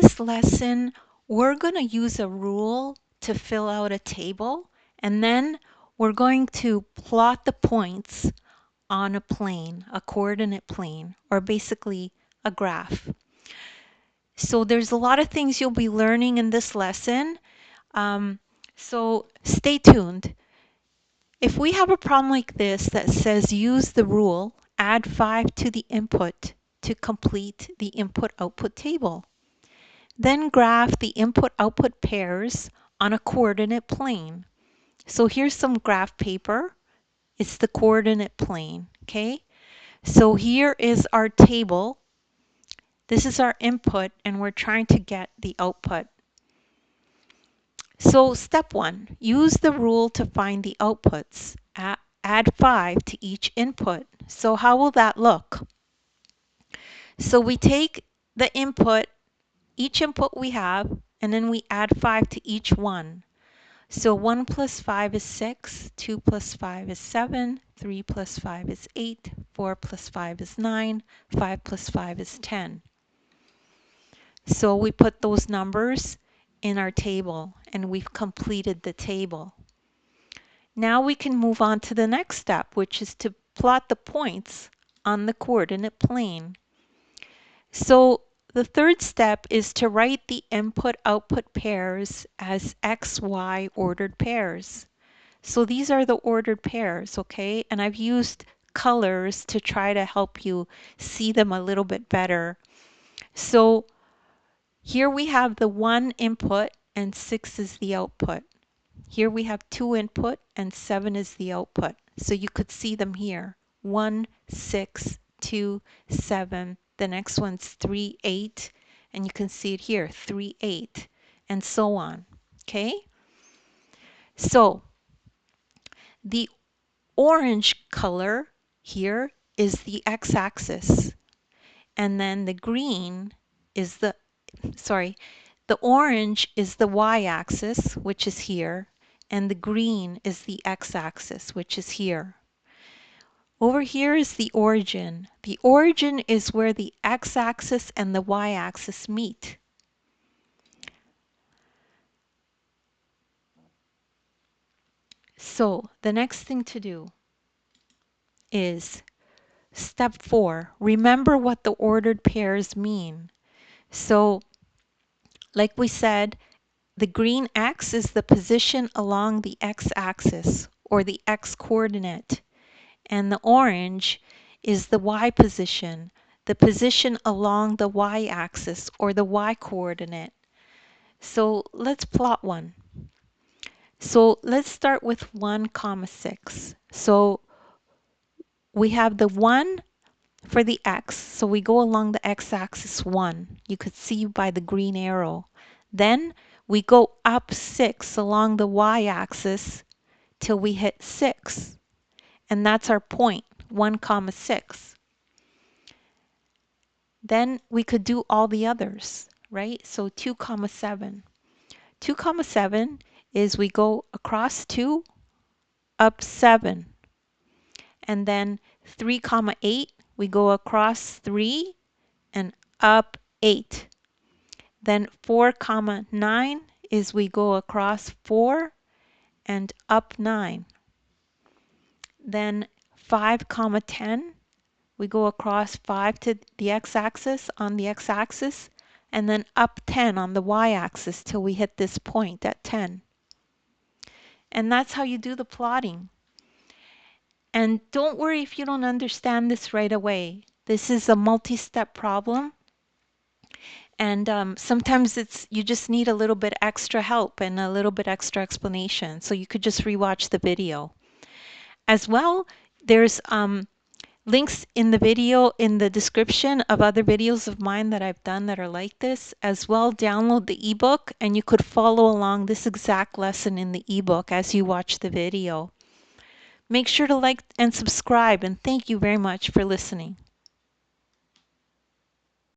this lesson, we're going to use a rule to fill out a table, and then we're going to plot the points on a plane, a coordinate plane, or basically a graph. So there's a lot of things you'll be learning in this lesson. So stay tuned. If we have a problem like this that says use the rule, add 5 to the input to complete the input-output table. Then graph the input-output pairs on a coordinate plane. So here's some graph paper. It's the coordinate plane, okay? So here is our table. This is our input, and we're trying to get the output. So step 1, use the rule to find the outputs. Add 5 to each input. So how will that look? So we take the input, each input we have, and then we add 5 to each one. So 1 plus 5 is 6, 2 plus 5 is 7, 3 plus 5 is 8, 4 plus 5 is 9, 5 plus 5 is 10. So we put those numbers in our table, and we've completed the table. Now we can move on to the next step, which is to plot the points on the coordinate plane. So the third step is to write the input-output pairs as XY ordered pairs. So these are the ordered pairs, okay? And I've used colors to try to help you see them a little bit better. So here we have the 1 input and 6 is the output. Here we have 2 input and 7 is the output. So you could see them here. 1, 6, 2, 7. The next one's 3, 8. And you can see it here, 3, 8. And so on. Okay? So the orange color here is the x-axis. And then the green is the orange is the y-axis, which is here, and the green is the x-axis, which is here. Over here is the origin. The origin is where the x-axis and the y-axis meet. So the next thing to do is step 4. Remember what the ordered pairs mean. So like we said, the green X is the position along the x-axis or the x-coordinate, and the orange is the y position, the position along the y-axis or the y-coordinate. So let's plot one. So let's start with 1, 6. So we have the 1 for the x, so we go along the x-axis 1. You could see by the green arrow. Then we go up 6 along the y-axis till we hit 6. And that's our point, 1, 6. Then we could do all the others, right? So 2, 7. 2, 7 is we go across 2, up 7. And then 3, 8, we go across 3 and up 8. Then 4, 9 is we go across 4 and up 9. Then 5, 10, we go across 5 to the x-axis on the x-axis, and then up 10 on the y-axis till we hit this point at 10. And that's how you do the plotting. And don't worry if you don't understand this right away. This is a multi-step problem. And sometimes you just need a little bit extra help and a little bit extra explanation. So you could just rewatch the video. As well, there's links in the video in the description of other videos of mine that I've done that are like this. As well, download the ebook and you could follow along this exact lesson in the ebook as you watch the video. Make sure to like and subscribe, and thank you very much for listening.